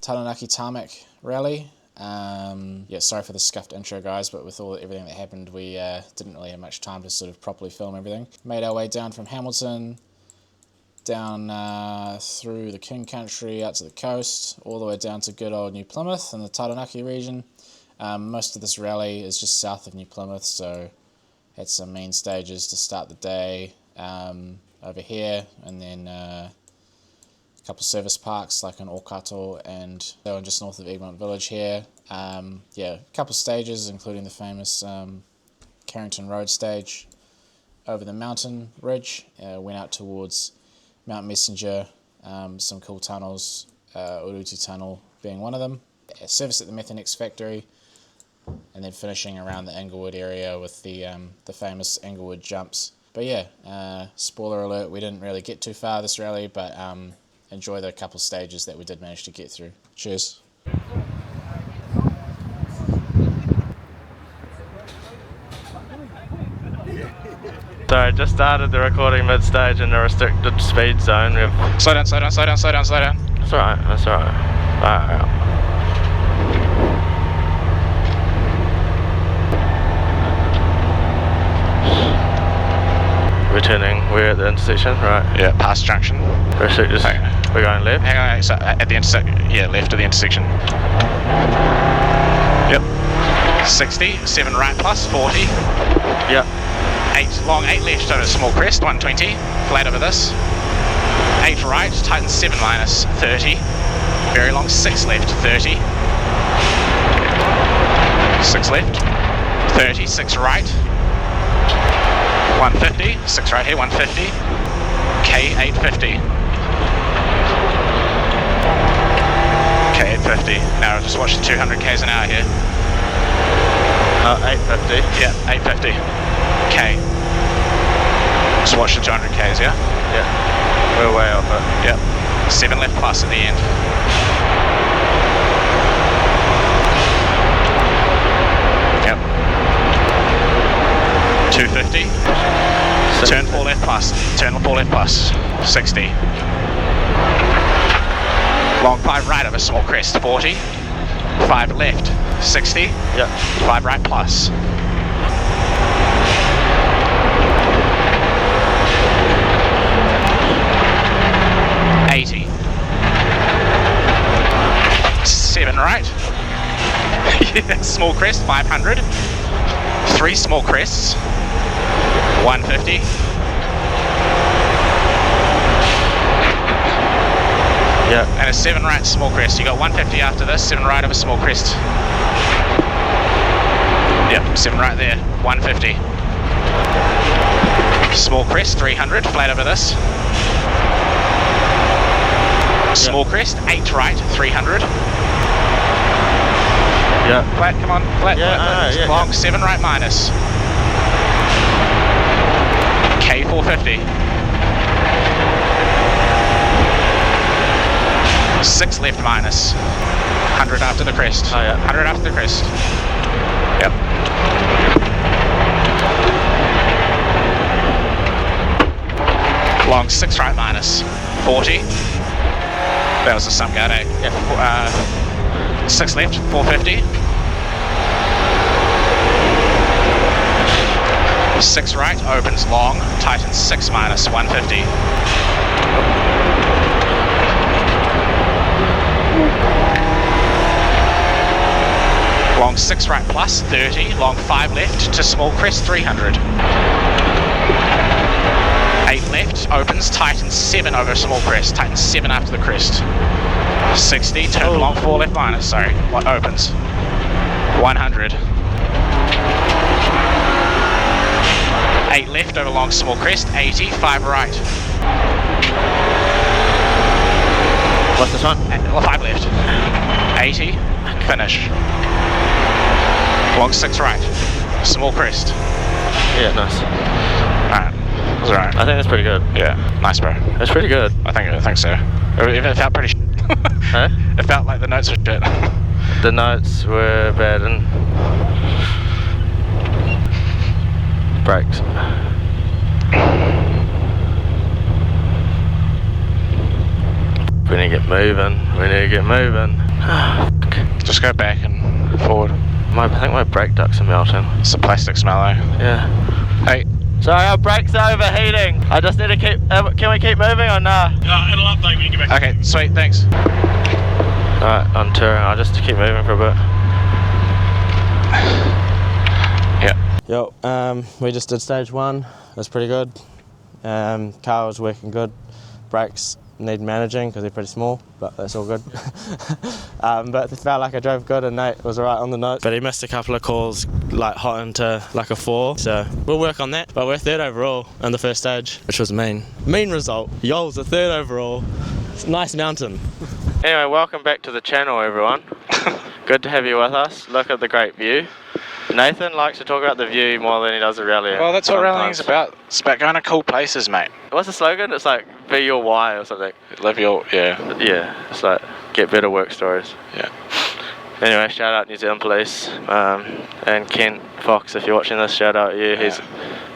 Taranaki tarmac rally. Yeah, sorry for the scuffed intro, guys, but with everything that happened, we didn't really have much time to sort of properly film everything. Made our way down from Hamilton, down through the King Country, out to the coast, all the way down to good old New Plymouth in the Taranaki region. Most of this rally is just south of New Plymouth, so had some main stages to start the day over here, and then a couple service parks like in Okato and just north of Egmont Village here. Yeah, a couple stages, including the famous Carrington Road stage over the mountain ridge. Went out towards Mount Messenger, some cool tunnels, Urutu Tunnel being one of them. Service at the Methanex factory, and then finishing around the Inglewood area with the famous Inglewood jumps. But yeah, spoiler alert, we didn't really get too far this rally, but enjoy the couple stages that we did manage to get through. Cheers. So just started the recording mid-stage in the restricted speed zone. Slow down, slow down, slow down, slow down, slow down. That's alright, that's alright. Alright. Returning, we're at the intersection, right? Yeah, past junction. Restricted, we're going left? Hang on, so at the intersection, yeah, left of the intersection. Yep. 60, 7 right plus, 40. Yep. 8 long, 8 left over small crest, 120, flat over this. 8 right, tighten 7 minus, 30. Very long, 6 left, 30. 6 left, 30, 6 right. 150, 6 right here, 150. K 850. K 850. Now just watch the 200 k's an hour here. 850. Yeah, 850. K. Just watch the 200 k's, yeah? Yeah. We're way off it. Yep. 7 left plus at the end. Yep. 250. Turn 4 left plus. Turn 4 left plus. 60. Long 5 right over small crest. 40. 5 left. 60. Yep. 5 right plus. 80. 7 right. Yeah, small crest, 500. 3 small crests. 150. Yeah. And a 7 right small crest. You got 150 after this, 7 right over small crest. Yep, 7 right there, 150. Small crest, 300, flat over this. Small crest, 8 right, 300. Yeah. Flat, come on, flat, Yeah, flat, flat. yeah, Long, yeah. 7 right minus. K 450. 6 left minus. 100 after the crest. Oh yeah. 100 after the crest. Yep. Long 6 right minus. 40. That was the sum guard, eh? Yeah. 6 left, 450. 6 right, opens long, tightens 6 minus, 150. Long 6 right plus, 30. Long 5 left to small crest, 300. 8 left, opens, tightens 7 over small crest, tightens 7 after the crest. 60, turn long 4 left minus, sorry, what opens. 100. 8 left over long small crest, 80, 5 right. What's this one? 5 left. 80, finish. Long 6 right, small crest. Yeah, nice. Alright, that was alright. I think that's pretty good. Yeah, nice bro. That's pretty good. I think so. It felt pretty shit. Huh? It felt like the notes were shit. The notes were bad and brakes. We need to get moving. We need to get moving. Just go back and forward. I think my brake ducts are melting. It's the plastic smell though. Yeah. Hey. Sorry, our brakes are overheating. I just need to keep. Can we keep moving or nah? It'll update when you get back. Okay, sweet, thanks. Alright, on touring. I'll just keep moving for a bit. Yeah. Yo, we just did stage 1. It was pretty good. Car was working good. Brakes need managing because they're pretty small, but that's all good. But it felt like I drove good, and Nate was alright on the note. But he missed a couple of calls, like hot into like a 4. So we'll work on that. But we're 3rd overall in the first stage, which was mean. Mean result. Yo's a 3rd overall. It's a nice mountain. Anyway, welcome back to the channel, everyone. Good to have you with us. Look at the great view. Nathan likes to talk about the view more than he does the rally. Well, that's what rallying's about. It's about going to cool places, mate. What's the slogan? It's like, be your why or something. Live your, yeah. Yeah, it's like, get better work stories. Yeah. Anyway, shout out New Zealand Police. And Kent Fox, if you're watching this, shout out you. Yeah. He's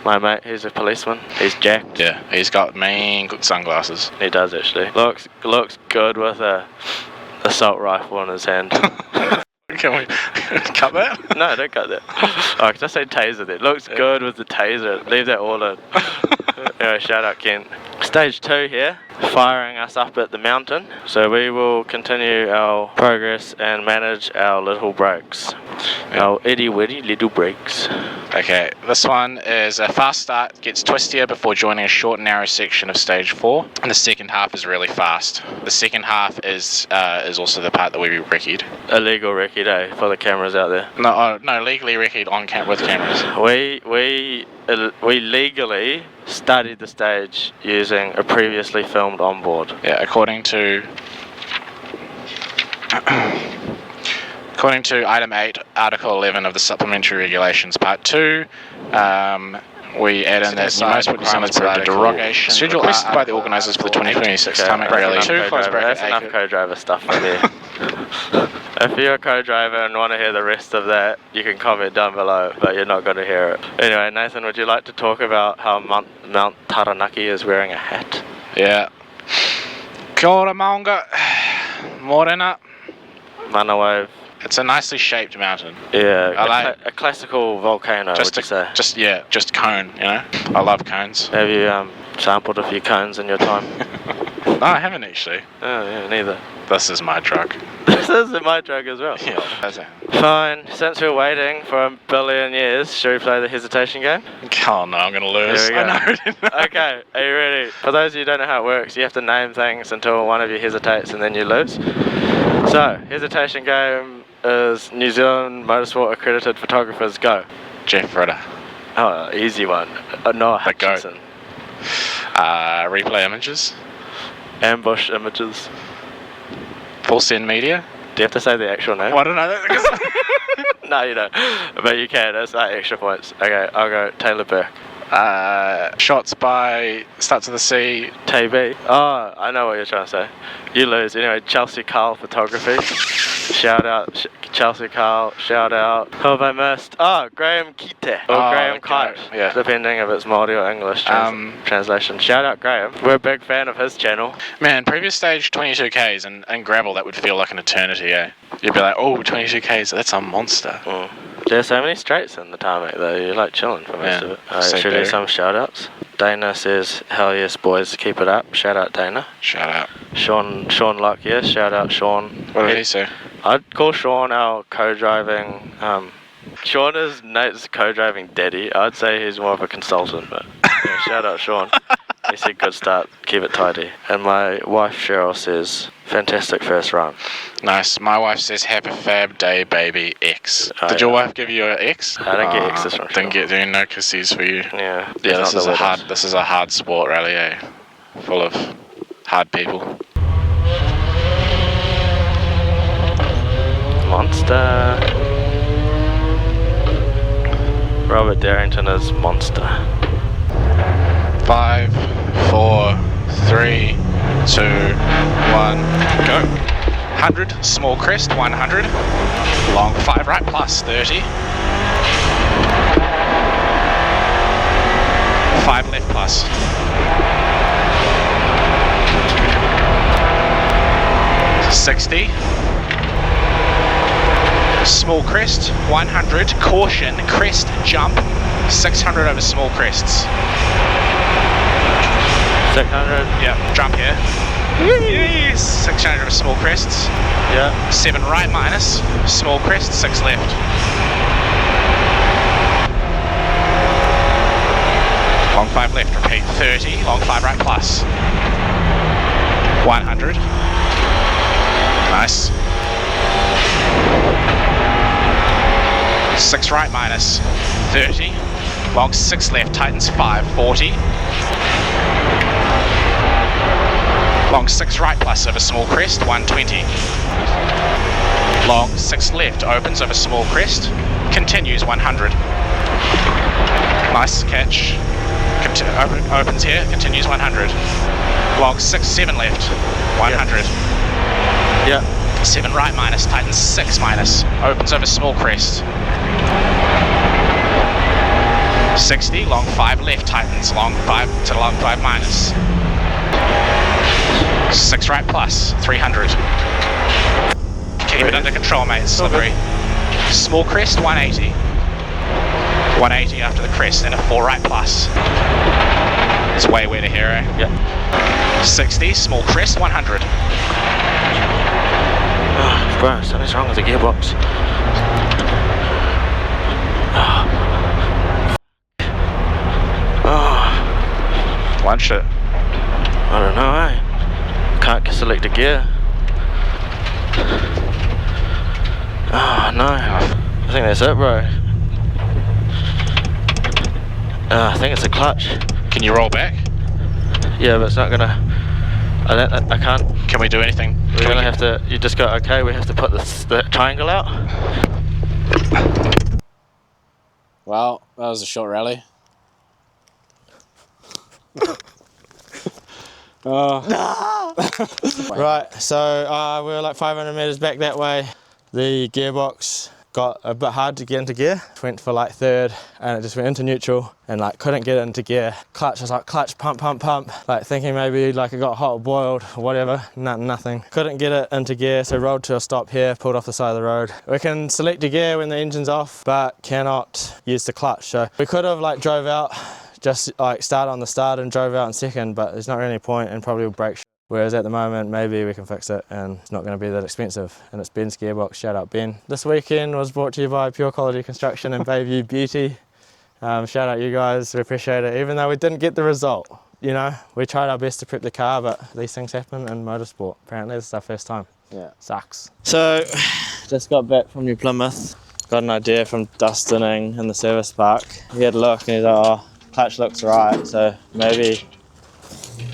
my mate, he's a policeman. He's jacked. Yeah, he's got mean good sunglasses. He does actually. Looks good with a assault rifle in his hand. Can we cut that? No, don't cut that. Oh, can I say taser then? Looks good with the taser. Leave that all in. Anyway, shout out Ken. Stage 2 here, firing us up at the mountain. So we will continue our progress and manage our little brakes. Our itty witty little brakes. Okay, this one is a fast start, gets twistier before joining a short narrow section of stage 4, and the second half is really fast. The second half is also the part that we recce'd. Illegal recce day for the cameras out there. No, legally recce'd on with cameras. We legally studied the stage using a previously filmed onboard. Yeah, according to item 8, article 11 of the supplementary regulations, part 2, we add in that most requirements are a derogation schedule requested by the organisers for the 2026 Taranaki Rally. 2 close bracket. That's enough co-driver stuff for me. If you're a co-driver and want to hear the rest of that, you can comment down below, but you're not going to hear it. Anyway, Nathan, would you like to talk about how Mount Taranaki is wearing a hat? Yeah. Kia ora maunga. Morena. Mana wave. It's a nicely shaped mountain. Yeah, a classical volcano, would you say? Just cone, you know? I love cones. Have you sampled a few cones in your time? No, I haven't actually. Oh, yeah, neither. This is my truck. This is my truck as well. Yeah. Fine, since we're waiting for a billion years, should we play the hesitation game? Oh no, I'm going to lose. Here we go. I know. Okay, are you ready? For those of you who don't know how it works, you have to name things until one of you hesitates and then you lose. So, hesitation game is New Zealand Motorsport accredited photographers, go. Jeff Ritter. Oh, easy one. Noah Hutchinson. Replay images. Ambush images. Full Send Media. Do you have to say the actual name? Well, I don't know that. No, you don't. But you can. That's like extra points. Okay, I'll go Taylor Burke. Shots by Starts with a C. TB. Oh, I know what you're trying to say. You lose. Anyway, Chelsea Carl Photography. Shout out Chelsea Carl. Shout out. Who have I missed? Oh, Graham Kite. Or Graham Kite. Yeah. Depending if it's Māori or English translation. Shout out Graham. We're a big fan of his channel. Man, previous stage 22Ks and gravel, that would feel like an eternity, eh? You'd be like, oh, 22Ks, that's a monster. Mm. There's so many straights in the tarmac though, you're like chilling for most of it. Alright, should we do some shout outs? Dana says, hell yes boys, keep it up. Shout out Dana. Shout out. Sean Lockyer, shout out Sean. What did he say? I'd call Sean our co-driving, Sean is Nate's co-driving daddy. I'd say he's more of a consultant, but yeah, shout out Sean. He said good start, keep it tidy. And my wife Cheryl says, fantastic first run. Nice. My wife says happy fab day baby X. Did your wife give you an X? I didn't get X's from Cheryl. Didn't get doing no kissies for you. Yeah. Yeah, this is a hard sport rally, eh? Full of hard people. Monster. Robert Darrington is monster. 5, 4, 3, 2, 1, go. 100, small crest, 100. Long 5 right plus 30. 5 left plus. 60. Small crest, 100, caution, crest, jump, 600 over small crests. 600. Yeah, jump here. Yes, 600 over small crests. Yeah. 7 right minus, small crest, 6 left. Long 5 left, repeat, 30, long 5 right plus. 100. Nice. 6 right minus, 30. Long 6 left, tightens 5, 40. Long 6 right plus over small crest, 120. Long 6 left, opens over small crest, continues 100. Nice catch. Opens here, continues 100. Long 6, 7 left, 100. Yeah. 7 right minus, tightens 6 minus, opens over small crest. 60, long 5 left, tightens, long 5 to long 5 minus. 6 right plus, 300. Keep it under control, mate, it's slippery. Small crest, 180. 180 after the crest, and a 4 right plus. It's way wetter here, eh? Yeah. 60, small crest, 100. Oh, bro, something's wrong with the gearbox. Oh. One shit. I don't know, eh? Can't select a gear. Oh no. I think that's it, bro. I think it's a clutch. Can you roll back? Yeah, but it's not gonna. I can't. Can we do anything? We're gonna have to. You just go. Okay, we have to put the triangle out. Well, that was a short rally. Right, so we were like 500 meters back that way. The gearbox got a bit hard to get into gear. Went for like third and it just went into neutral and like couldn't get it into gear. Clutch, I was like clutch, pump, pump, pump. Like thinking maybe like it got hot or boiled or whatever. Nothing. Couldn't get it into gear, so rolled to a stop here, pulled off the side of the road. We can select a gear when the engine's off, but cannot use the clutch. So we could have like drove out, just like started on the start and drove out in second, but there's not really any point and probably will break. Whereas at the moment, maybe we can fix it and it's not going to be that expensive. And it's Ben's gearbox, shout out Ben. This weekend was brought to you by Pure Quality Construction and Bayview Beauty. Shout out you guys, we appreciate it. Even though we didn't get the result, you know, we tried our best to prep the car, but these things happen in motorsport. Apparently this is our first time. Yeah. Sucks. So, just got back from New Plymouth. Got an idea from Dustining in the service park. He had a look and he's like, oh, clutch looks right. So maybe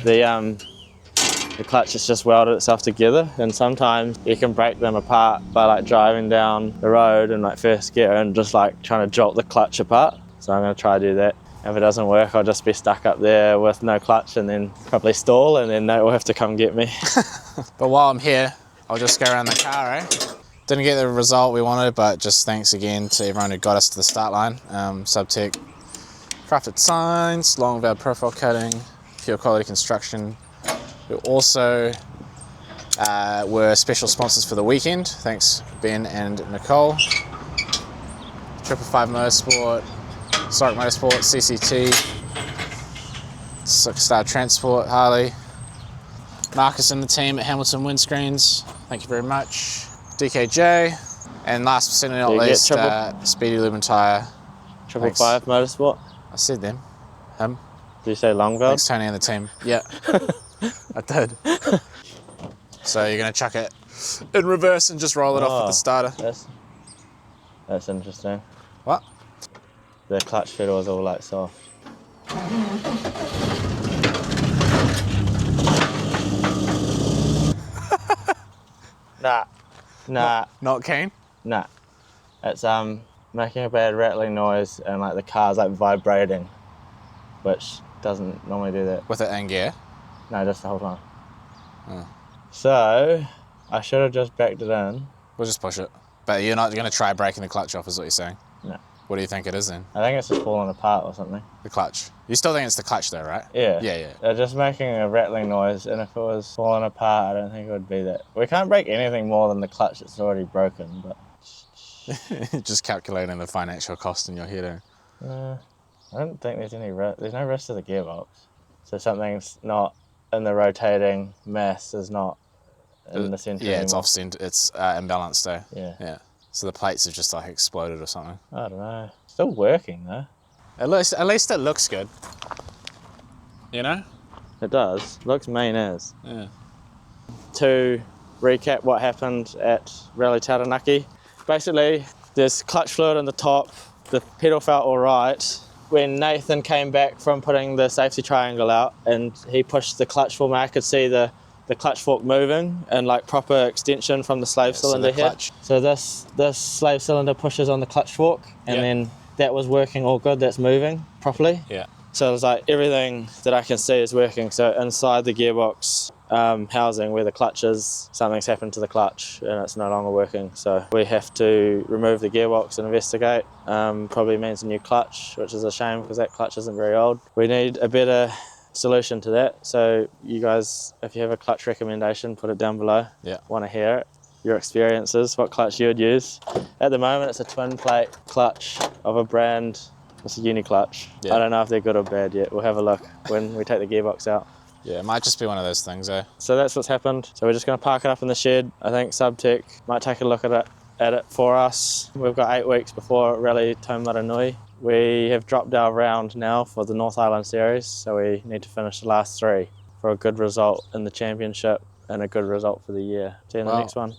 the clutch has just welded itself together, and sometimes you can break them apart by like driving down the road in like first gear and just like trying to jolt the clutch apart. So I'm going to try to do that. If it doesn't work, I'll just be stuck up there with no clutch and then probably stall, and then they will have to come get me. But while I'm here, I'll just go around the car, eh? Didn't get the result we wanted, but just thanks again to everyone who got us to the start line. Subtech, Crafted Signs, Long Valve Profile Cutting, Pure Quality Construction, who also were special sponsors for the weekend. Thanks Ben and Nicole. 555 Motorsport, Sonic Motorsport, CCT, Star Transport, Harley, Marcus and the team at Hamilton Windscreens, thank you very much. DKJ, and last but certainly not least, Speedy Lube and Tyre. 555 Motorsport? I said them. Him. Did you say Long Valve? Thanks Tony and the team. Yeah. I did. So you're going to chuck it in reverse and just roll it off with the starter. That's interesting. What? The clutch pedal is all like soft. Nah. Not keen? Nah. It's making a bad rattling noise and like the car's like vibrating, which doesn't normally do that. With it in gear? No, just the whole time. Oh. So, I should have just backed it in. We'll just push it. But you're not going to try breaking the clutch off is what you're saying? No. What do you think it is then? I think it's just falling apart or something. The clutch. You still think it's the clutch though, right? Yeah. Yeah. They're just making a rattling noise, and if it was falling apart, I don't think it would be that. We can't break anything more than the clutch that's already broken, but... Just calculating the financial cost in your head. I don't think there's any risk. There's no risk to the gearbox. So something's not in the rotating mass is not in the centre Yeah, anymore. it's off centre. It's imbalanced though. Yeah. So the plates have just like exploded or something. I don't know. Still working though. At least it looks good. You know? It does. Looks mean as. Yeah. To recap what happened at Rally Taranaki. Basically, there's clutch fluid in the top. The pedal felt all right. When Nathan came back from putting the safety triangle out and he pushed the clutch fork, I could see the clutch fork moving and like proper extension from the slave cylinder here. So this slave cylinder pushes on the clutch fork, and then that was working all good. That's moving properly. Yeah. So it's like everything that I can see is working. So inside the gearbox housing where the clutch is, something's happened to the clutch and it's no longer working. So we have to remove the gearbox and investigate. Probably means a new clutch, which is a shame because that clutch isn't very old. We need a better solution to that. So you guys, if you have a clutch recommendation, put it down below. Yeah. Want to hear it. Your experiences, what clutch you would use. At the moment, it's a twin plate clutch of a brand. It's a uni clutch. Yeah. I don't know if they're good or bad yet. We'll have a look when we take the gearbox out. Yeah, it might just be one of those things, eh? So that's what's happened. So we're just going to park it up in the shed. I think Subtech might take a look at it for us. We've got 8 weeks before Rally Taumaranui. We have dropped our round now for the North Island Series, so we need to finish the last 3 for a good result in the championship and a good result for the year. See you in the next one.